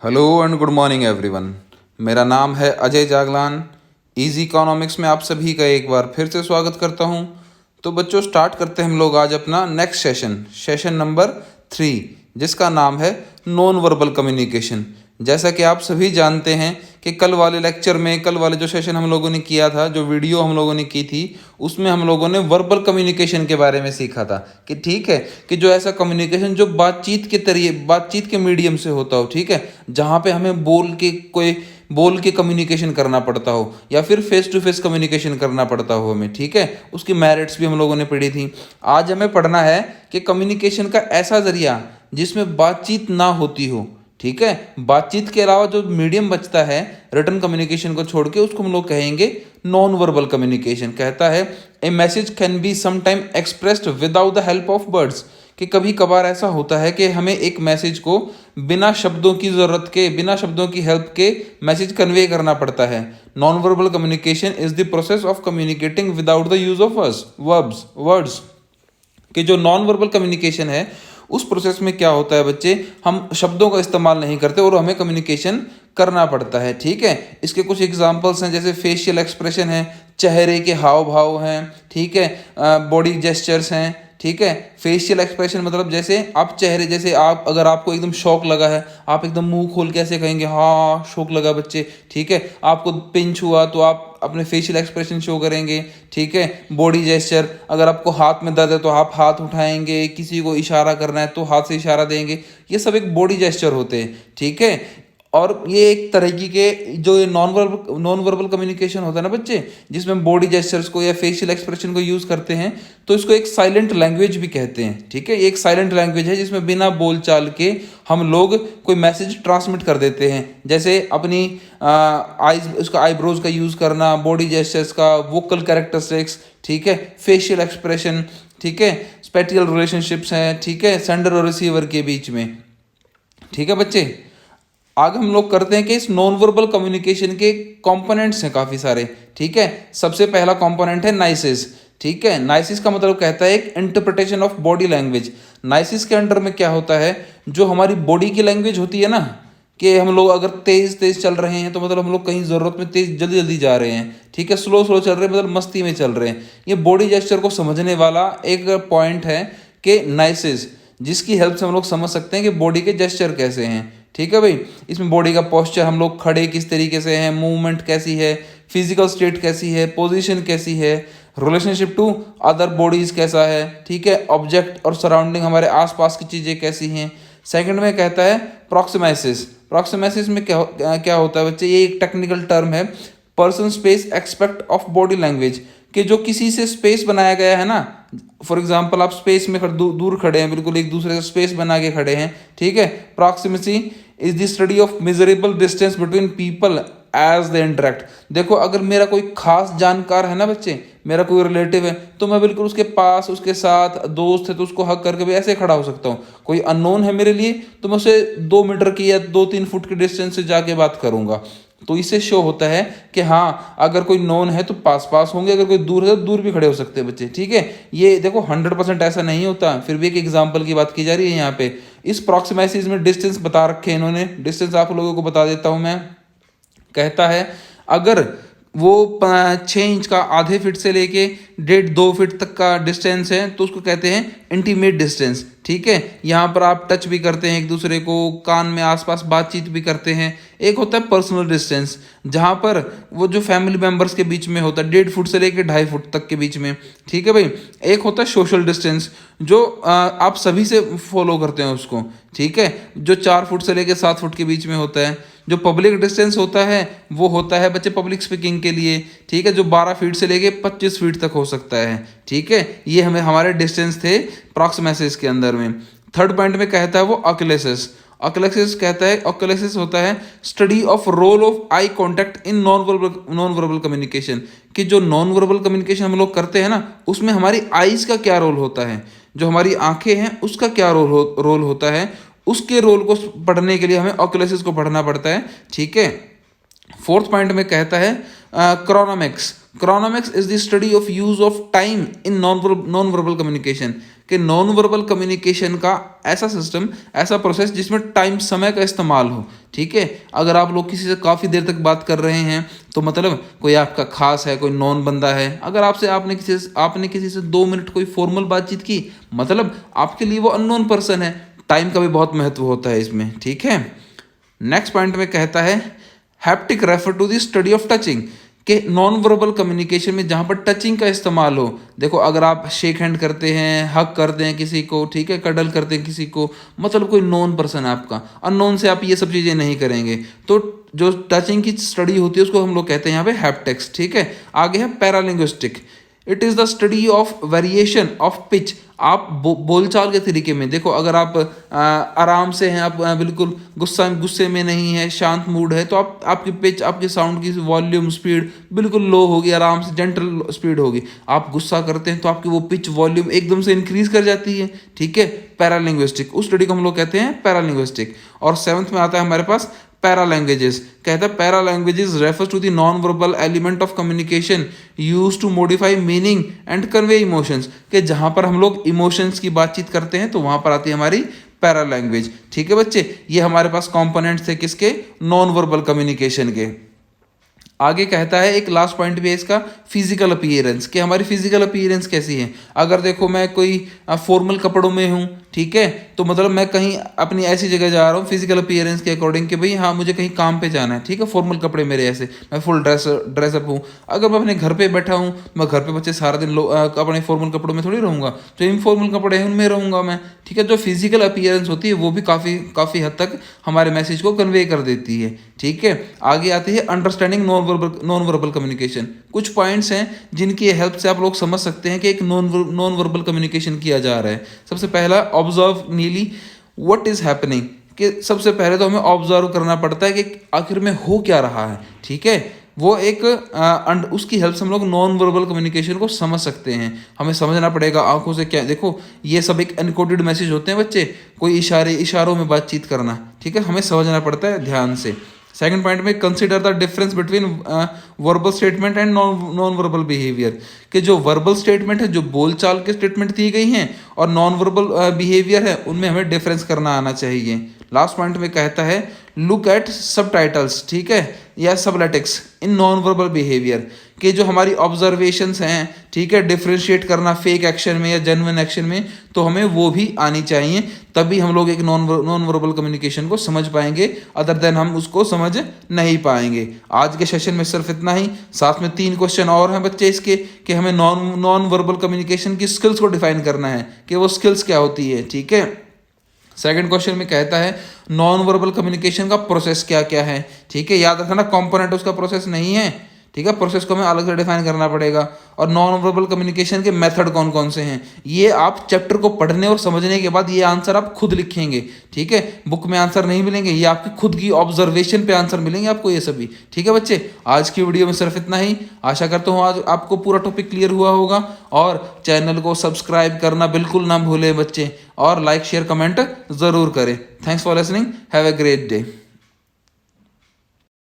Hello and good morning everyone. मेरा नाम है अजय जागलान। इजी इकोनॉमिक्स में आप सभी का एक बार फिर से स्वागत करता हूं। तो बच्चों, स्टार्ट करते हैं हम लोग आज अपना नेक्स्ट सेशन नंबर 3, जिसका नाम है नॉन वर्बल कम्युनिकेशन। जैसा कि आप सभी जानते हैं कि कल वाले जो सेशन हम लोगों ने किया था, जो वीडियो हम लोगों ने की थी, उसमें हम लोगों ने वर्बल कम्युनिकेशन के बारे में सीखा था कि ठीक है, कि जो ऐसा कम्युनिकेशन जो बातचीत के मीडियम से होता हो, ठीक है, जहाँ पे हमें बोल के कम्युनिकेशन करना पड़ता हो या फिर फेस टू फेस कम्युनिकेशन करना पड़ता हो हमें, ठीक है, उसकी मेरिट्स भी हम लोगों ने पढ़ी थी। आज हमें पढ़ना है कि कम्युनिकेशन का ऐसा जरिया जिसमें बातचीत ना होती हो, ठीक है, बातचीत के अलावा जो मीडियम बचता है रिटन कम्युनिकेशन को छोड़ के, उसको हम लोग कहेंगे नॉन वर्बल कम्युनिकेशन। कहता है a message can be sometime expressed without the help of words, कि कभी कभार ऐसा होता है कि हमें एक मैसेज को बिना शब्दों की हेल्प के मैसेज कन्वे करना पड़ता है। Non verbal communication is the process of communicating without the use of words. कि जो नॉन वर्बल कम्युनिकेशन है, उस प्रोसेस में क्या होता है बच्चे, हम शब्दों का इस्तेमाल नहीं करते और हमें कम्युनिकेशन करना पड़ता है, ठीक है। इसके कुछ एग्जांपल्स हैं, जैसे फेशियल एक्सप्रेशन है, चेहरे के हाव भाव हैं, ठीक है, बॉडी जेस्चर्स हैं, ठीक है। फेशियल एक्सप्रेशन मतलब जैसे आप अगर आपको एकदम शौक लगा है, आप एकदम मुंह खोल के ऐसे कहेंगे हाँ शौक लगा बच्चे, ठीक है। आपको पिंच हुआ तो आप अपने फेशियल एक्सप्रेशन शो करेंगे, ठीक है। बॉडी जेस्चर, अगर आपको हाथ में दर्द है तो आप हाथ उठाएंगे, किसी को इशारा करना है तो हाथ से इशारा देंगे, ये सब एक बॉडी जेस्चर होते हैं, ठीक है। और ये एक तरीके के जो ये नॉन वर्बल कम्युनिकेशन होता है ना बच्चे, जिसमें बॉडी जेस्चर्स को या फेशियल एक्सप्रेशन को यूज करते हैं, तो इसको एक साइलेंट लैंग्वेज भी कहते हैं, ठीक है। ये एक साइलेंट लैंग्वेज है जिसमें बिना बोलचाल के हम लोग कोई मैसेज ट्रांसमिट कर देते हैं, जैसे अपनी उसका आईब्रोज का यूज करना, बॉडी जेस्चर्स का, वोकल कैरेक्टरिस्टिक्स, ठीक है, फेशियल एक्सप्रेशन, ठीक है, स्पेटियल रिलेशनशिप्स हैं, ठीक है, सेंडर और रिसीवर के बीच में, ठीक है बच्चे। आगे हम लोग करते हैं कि इस नॉन वर्बल कम्युनिकेशन के कंपोनेंट्स हैं काफ़ी सारे, ठीक है। सबसे पहला कंपोनेंट है नाइसिस, ठीक है। नाइसिस का मतलब कहता है एक इंटरप्रिटेशन ऑफ बॉडी लैंग्वेज। नाइसिस के अंडर में क्या होता है, जो हमारी बॉडी की लैंग्वेज होती है ना, कि हम लोग अगर तेज तेज चल रहे हैं तो मतलब हम लोग कहीं ज़रूरत में तेज जल्दी जल्दी जा रहे हैं, ठीक है, स्लो स्लो चल रहे हैं मतलब मस्ती में चल रहे हैं, ये बॉडी जेस्चर को समझने वाला एक पॉइंट है कि नाइसिस, जिसकी हेल्प से हम लोग समझ सकते हैं कि बॉडी के जेस्चर कैसे हैं, ठीक है भाई। इसमें बॉडी का पोस्चर, हम लोग खड़े किस तरीके से हैं, मूवमेंट कैसी है, फिजिकल स्टेट कैसी है, पोजीशन कैसी है, रिलेशनशिप टू अदर बॉडीज कैसा है, ठीक है, ऑब्जेक्ट और सराउंडिंग हमारे आसपास की चीज़ें कैसी हैं। सेकंड में कहता है प्रोक्सिमाइसिस। प्रोक्सिमाइसिस में क्या होता है बच्चे, ये एक टेक्निकल टर्म है, person space expect of body language, कि जो किसी से स्पेस बनाया गया है ना, फॉर एग्जाम्पल आप स्पेस में दूर खड़े हैं, बिल्कुल एक दूसरे से स्पेस बना के खड़े हैं, ठीक है। Proximity is the study of measurable distance between people as they interact. देखो, अगर मेरा कोई खास जानकार है ना बच्चे, मेरा कोई रिलेटिव है, तो मैं बिल्कुल उसके पास, उसके साथ दोस्त है तो उसको हक करके भी ऐसे खड़ा हो सकता हूँ। कोई अननोन है मेरे लिए तो मैं उसे 2 मीटर की या 2-3 फुट की डिस्टेंस से जाके बात करूंगा। तो इससे शो होता है कि हाँ, अगर कोई नोन है तो पास पास होंगे, अगर कोई दूर है तो दूर भी खड़े हो सकते हैं बच्चे, ठीक है। ये देखो 100% ऐसा नहीं होता, फिर भी एक एग्जांपल की बात की जा रही है यहाँ पे। इस प्रॉक्सिमाइसिस में डिस्टेंस बता रखे हैं इन्होंने, डिस्टेंस आप लोगों को बता देता हूँ मैं। कहता है अगर वो 6 इंच का, आधे फीट से लेके 1.5-2 फीट तक का डिस्टेंस है तो उसको कहते हैं इंटीमेट डिस्टेंस, ठीक है। यहाँ पर आप टच भी करते हैं एक दूसरे को, कान में आसपास बातचीत भी करते हैं। एक होता है पर्सनल डिस्टेंस, जहाँ पर वो जो फैमिली मेंबर्स के बीच में होता है 1.5 फुट से लेके 2.5 फुट तक के बीच में, ठीक है भाई। एक होता है सोशल डिस्टेंस, जो आप सभी से फॉलो करते हैं उसको, ठीक है, जो 4 फुट से लेके 7 फुट के बीच में होता है। जो पब्लिक डिस्टेंस होता है वो होता है बच्चे पब्लिक स्पीकिंग के लिए, ठीक है, जो 12 फीट से लेके 25 फीट तक हो सकता है, ठीक है। ये हमारे डिस्टेंस थे प्रॉक्सिमाइसिस के अंदर में। थर्ड पॉइंट में कहता है वो अक्लेसिस। अक्लेसिस कहता है, अक्लेसिस होता है study of role of eye contact in non verbal communication, कि जो नॉन वर्बल कम्युनिकेशन हम लोग करते हैं ना, उसमें हमारी आईज का क्या रोल होता है, जो हमारी आंखें हैं उसका क्या रोल होता है, उसके रोल को पढ़ने के लिए हमें ऑक्युलेसिस को पढ़ना पड़ता है, ठीक है। फोर्थ पॉइंट में कहता है chronemics. Chronemics is the study of use of time in non verbal communication, कि नॉन वर्बल कम्युनिकेशन का ऐसा सिस्टम, ऐसा प्रोसेस जिसमें टाइम, समय का इस्तेमाल हो। ठीक है, अगर आप लोग किसी से काफ़ी देर तक बात कर रहे हैं तो मतलब कोई आपका खास है, कोई नॉन बंदा है, अगर आपने किसी से 2 मिनट कोई फॉर्मल बातचीत की, मतलब आपके लिए वो अननोन पर्सन है। टाइम का भी बहुत महत्व होता है इसमें। ठीक है, नेक्स्ट पॉइंट में कहता है haptic refer to the study of touching, कि नॉन वर्बल कम्युनिकेशन में जहाँ पर टचिंग का इस्तेमाल हो। देखो, अगर आप शेक हैंड करते हैं, हक करते हैं किसी को, ठीक है, कडल करते हैं किसी को, मतलब कोई नॉन पर्सन है आपका, अननोन से आप ये सब चीज़ें नहीं करेंगे। तो जो टचिंग की स्टडी होती है उसको हम लोग कहते हैं यहाँ पे हैप्टिक्स। ठीक है, आगे है paralinguistic. It is the study of variation of pitch. आप बोलचाल के तरीके में देखो, अगर आप आराम से हैं, आप बिल्कुल गुस्से में नहीं है, शांत मूड है, तो आपकी पिच, आपके साउंड की वॉल्यूम, स्पीड बिल्कुल लो होगी, आराम से जेंटल स्पीड होगी। आप गुस्सा करते हैं तो आपकी वो पिच, वॉल्यूम एकदम से इंक्रीज कर जाती है। ठीक है, पैरालिंग्विस्टिक, उस स्टडी को हम लोग कहते हैं पैरालिंग्विस्टिक। और 7th में आता है हमारे पास पैरा लैंग्वेजेस। कहता है para languages refers to the non verbal element of communication use to modify meaning and convey emotions, कि जहां पर हम लोग इमोशंस की बातचीत करते हैं तो वहां पर आती है हमारी पैरा लैंग्वेज। ठीक है बच्चे, ये हमारे पास कंपोनेंट्स थे किसके, नॉन वर्बल कम्युनिकेशन के। आगे कहता है एक लास्ट पॉइंट भी है इसका, फिजिकल अपीयरेंस, कि हमारी फिजिकल अपीयरेंस कैसी है। अगर देखो मैं कोई फॉर्मल कपड़ों में हूँ, ठीक है, तो मतलब मैं कहीं अपनी ऐसी जगह जा रहा हूँ फिजिकल अपीयरेंस के अकॉर्डिंग कि भाई हाँ मुझे कहीं काम पे जाना है, ठीक है, फॉर्मल कपड़े मेरे ऐसे, मैं फुल ड्रेसअप हूँ। अगर मैं अपने घर पे बैठा हूँ, मैं घर पे बच्चे सारा दिन अपने फॉर्मल कपड़ों में थोड़ी रहूँगा, जो इनफॉर्मल कपड़े हैं उनमें रहूँगा मैं। ठीक है, जो फिजिकल अपीयरेंस होती है वो भी काफ़ी हद तक हमारे मैसेज को कन्वे कर देती है। ठीक है, आगे आती है अंडरस्टैंडिंग नॉन वर्बल कम्युनिकेशन। कुछ पॉइंट्स हैं जिनकी हेल्प से आप लोग समझ सकते हैं कि एक नॉन वर्बल कम्युनिकेशन किया जा रहा है। सबसे पहला, ऑब्जर्व नीली व्हाट इज हैपनिंग, कि सबसे पहले तो हमें ऑब्जर्व करना पड़ता है कि आखिर में हो क्या रहा है। ठीक है, वो एक उसकी हेल्प से हम लोग नॉन वर्बल कम्युनिकेशन को समझ सकते हैं। हमें समझना पड़ेगा आंखों से क्या, देखो ये सब एक एनकोडेड मैसेज होते हैं बच्चे, कोई इशारों में बातचीत करना। ठीक है, हमें समझना पड़ता है ध्यान से। सेकंड पॉइंट में consider the difference between verbal statement and non verbal behaviour, कि जो वर्बल स्टेटमेंट है, जो बोलचाल के स्टेटमेंट दी गई हैं, और नॉन वर्बल बिहेवियर है, उनमें हमें डिफरेंस करना आना चाहिए। लास्ट पॉइंट में कहता है लुक एट सबटाइटल्स, ठीक है, या सबलेटिक्स इन नॉन वर्बल बिहेवियर, कि जो हमारी ऑब्जर्वेशंस हैं, ठीक है, डिफ्रेंशिएट करना फेक एक्शन में या जेन्युइन एक्शन में, तो हमें वो भी आनी चाहिए, तभी हम लोग एक नॉन वर्बल कम्युनिकेशन को समझ पाएंगे, अदर देन हम उसको समझ नहीं पाएंगे। आज के सेशन में सिर्फ इतना ही, साथ में 3 क्वेश्चन और हैं बच्चे इसके, कि हमें नॉन वर्बल कम्युनिकेशन की स्किल्स को डिफाइन करना है कि वो स्किल्स क्या होती है। ठीक है, सेकंड क्वेश्चन में कहता है नॉन वर्बल कम्युनिकेशन का प्रोसेस क्या क्या है। ठीक है, याद रखना कंपोनेंट उसका प्रोसेस नहीं है। ठीक है, प्रोसेस को हमें अलग से डिफाइन करना पड़ेगा। और नॉन वर्बल कम्युनिकेशन के मेथड कौन कौन से हैं, ये आप चैप्टर को पढ़ने और समझने के बाद ये आंसर आप खुद लिखेंगे। ठीक है, बुक में आंसर नहीं मिलेंगे, ये आपकी खुद की ऑब्जर्वेशन पे आंसर मिलेंगे आपको ये सभी। ठीक है बच्चे, आज की वीडियो में सिर्फ इतना ही। आशा करता हूँ आज आपको पूरा टॉपिक क्लियर हुआ होगा, और चैनल को सब्सक्राइब करना बिल्कुल ना भूलें बच्चे, और लाइक शेयर कमेंट ज़रूर करें। Thanks for listening, have a great day.